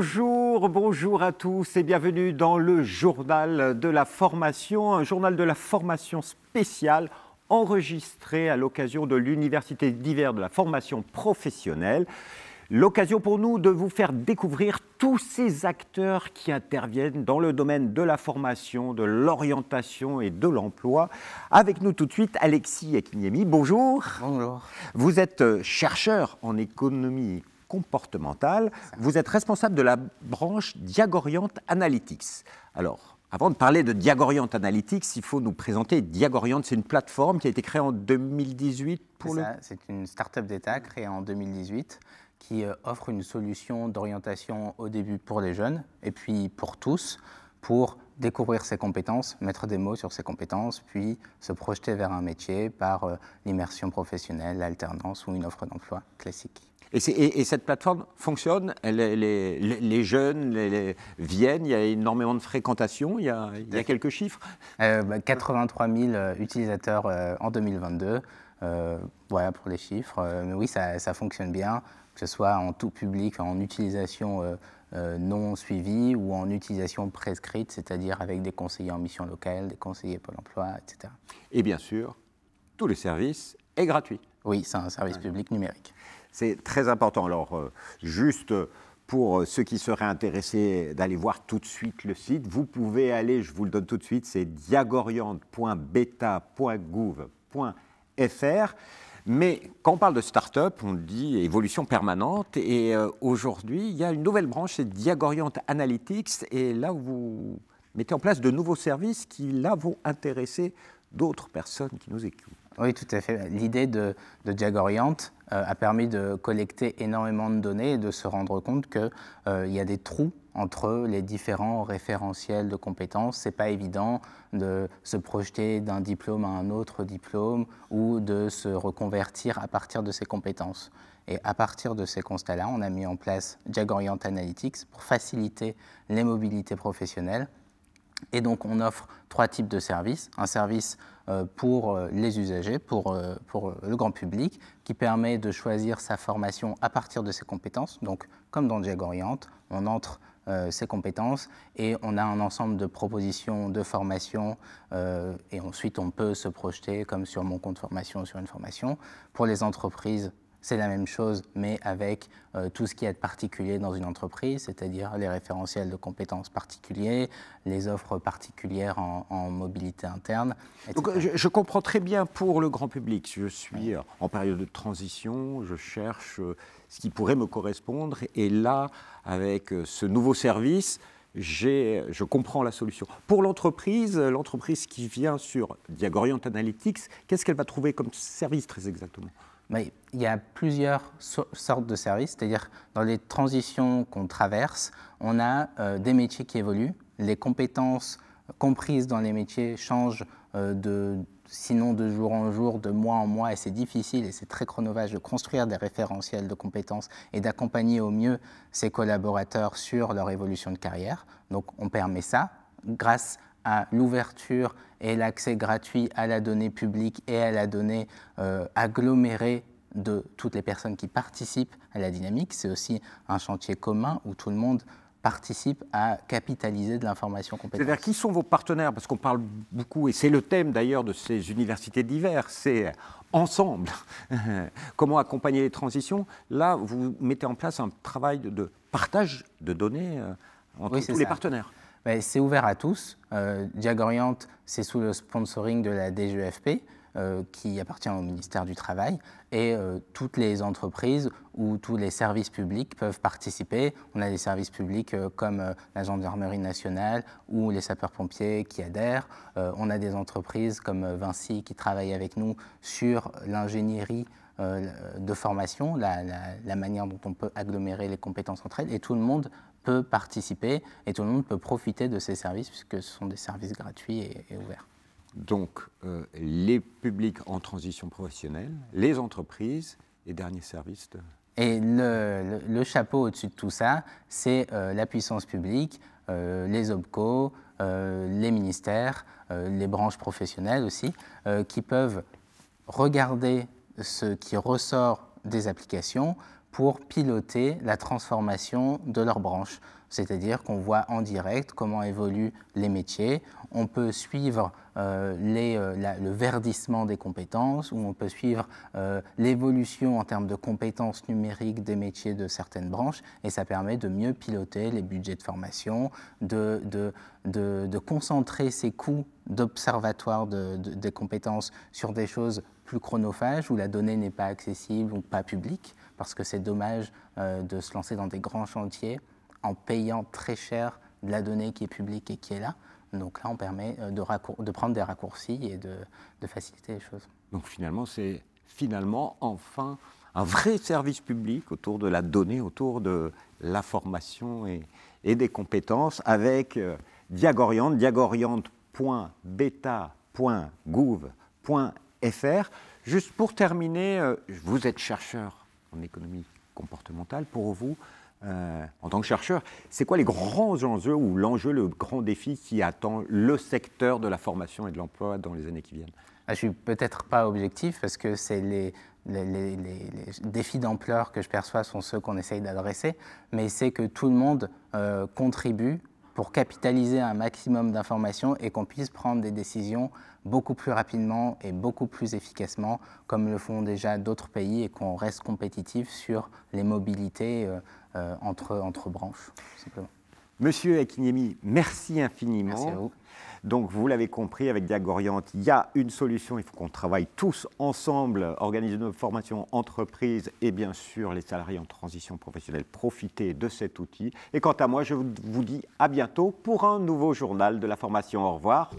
Bonjour, bonjour à tous et bienvenue dans le journal de la formation, un journal de la formation spécial enregistré à l'occasion de l'Université d'hiver de la formation professionnelle. L'occasion pour nous de vous faire découvrir tous ces acteurs qui interviennent dans le domaine de la formation, de l'orientation et de l'emploi. Avec nous tout de suite, Alexis Ekiniemi. Bonjour. Bonjour. Vous êtes chercheur en économie comportementale. Vous êtes responsable de la branche Diagorient Analytics. Alors, avant de parler de Diagorient Analytics, il faut nous présenter Diagorient. C'est une plateforme qui a été créée en 2018 pour le... C'est une start-up d'État créée en 2018 qui offre une solution d'orientation au début pour les jeunes et puis pour tous, pour découvrir ses compétences, mettre des mots sur ses compétences, puis se projeter vers un métier par l'immersion professionnelle, l'alternance ou une offre d'emploi classique. Et cette plateforme fonctionne, les jeunes viennent, il y a énormément de fréquentation, il y a quelques chiffres 83 000 utilisateurs en 2022, voilà pour les chiffres. Mais oui, ça fonctionne bien, que ce soit en tout public, en utilisation non suivie ou en utilisation prescrite, c'est-à-dire avec des conseillers en mission locale, des conseillers Pôle emploi, etc. Et bien sûr, tous les services est gratuit. Oui, c'est un service public numérique. C'est très important. Alors, juste pour ceux qui seraient intéressés d'aller voir tout de suite le site, vous pouvez aller, je vous le donne tout de suite, c'est diagorient.beta.gouv.fr. Mais quand on parle de start-up, on dit évolution permanente. Et aujourd'hui, il y a une nouvelle branche, c'est Diagorient Analytics. Et là, vous mettez en place de nouveaux services qui, là, vont intéresser d'autres personnes qui nous écoutent. Oui, tout à fait. L'idée de Diagorient a permis de collecter énormément de données et de se rendre compte qu'il y a des trous entre les différents référentiels de compétences. Ce n'est pas évident de se projeter d'un diplôme à un autre diplôme ou de se reconvertir à partir de ces compétences. Et à partir de ces constats-là, on a mis en place Diagorient Analytics pour faciliter les mobilités professionnelles. Et donc, on offre 3 types de services. Un service pour les usagers, pour le grand public, qui permet de choisir sa formation à partir de ses compétences. Donc, comme dans Diagorient, on entre ses compétences et on a un ensemble de propositions de formation et ensuite, on peut se projeter comme sur mon compte formation, sur une formation. Pour les entreprises, c'est la même chose, mais avec tout ce qui est particulier dans une entreprise, c'est-à-dire les référentiels de compétences particuliers, les offres particulières en mobilité interne, etc. Donc, je comprends très bien pour le grand public. Je suis en période de transition, je cherche ce qui pourrait me correspondre. Et là, avec ce nouveau service, je comprends la solution. Pour l'entreprise qui vient sur Diagorient Analytics, qu'est-ce qu'elle va trouver comme service très exactement ? Mais il y a plusieurs sortes de services, c'est-à-dire dans les transitions qu'on traverse, on a des métiers qui évoluent, les compétences comprises dans les métiers changent sinon de jour en jour, de mois en mois, et c'est difficile et c'est très chronophage de construire des référentiels de compétences et d'accompagner au mieux ses collaborateurs sur leur évolution de carrière. Donc on permet ça grâce à l'ouverture et l'accès gratuit à la donnée publique et à la donnée agglomérée de toutes les personnes qui participent à la dynamique. C'est aussi un chantier commun où tout le monde participe à capitaliser de l'information compétence. C'est-à-dire, qui sont vos partenaires? Parce qu'on parle beaucoup, et c'est le thème d'ailleurs de ces universités d'hiver, c'est ensemble. Comment accompagner les transitions? Là, vous mettez en place un travail de partage de données entre tous les partenaires. C'est ouvert à tous. Diagorient, c'est sous le sponsoring de la DGEFP, qui appartient au ministère du Travail, et toutes les entreprises ou tous les services publics peuvent participer. On a des services publics comme la Gendarmerie nationale ou les sapeurs-pompiers qui adhèrent. On a des entreprises comme Vinci qui travaillent avec nous sur l'ingénierie de formation, la manière dont on peut agglomérer les compétences entre elles, et tout le monde peut participer et tout le monde peut profiter de ces services puisque ce sont des services gratuits et ouverts. Donc, les publics en transition professionnelle, les entreprises et derniers services de... Et le chapeau au-dessus de tout ça, c'est la puissance publique, les OPCO, les ministères, les branches professionnelles aussi, qui peuvent regarder ce qui ressort des applications pour piloter la transformation de leur branche. C'est-à-dire qu'on voit en direct comment évoluent les métiers, on peut suivre le verdissement des compétences, ou on peut suivre l'évolution en termes de compétences numériques des métiers de certaines branches, et ça permet de mieux piloter les budgets de formation, de concentrer ces coûts d'observatoire des compétences sur des choses plus chronophages, où la donnée n'est pas accessible ou pas publique, parce que c'est dommage de se lancer dans des grands chantiers en payant très cher de la donnée qui est publique et qui est là. Donc là, on permet de prendre des raccourcis et de faciliter les choses. Donc finalement, c'est enfin un vrai service public autour de la donnée, autour de la formation et des compétences, avec Diagoriante, diagoriante.beta.gouv.fr. Juste pour terminer, vous êtes chercheur en économie comportementale. Pour vous, en tant que chercheur, c'est quoi les grands enjeux ou l'enjeu, le grand défi qui attend le secteur de la formation et de l'emploi dans les années qui viennent? Je ne suis peut-être pas objectif parce que c'est les défis d'ampleur que je perçois sont ceux qu'on essaye d'adresser, mais c'est que tout le monde contribue pour capitaliser un maximum d'informations et qu'on puisse prendre des décisions beaucoup plus rapidement et beaucoup plus efficacement, comme le font déjà d'autres pays, et qu'on reste compétitif sur les mobilités entre branches, tout simplement. Monsieur Akinyemi, merci infiniment. Merci à vous. Donc, vous l'avez compris, avec Diagoriante, il y a une solution. Il faut qu'on travaille tous ensemble, organiser nos formations entreprises et bien sûr les salariés en transition professionnelle. Profitez de cet outil. Et quant à moi, je vous dis à bientôt pour un nouveau journal de la formation. Au revoir.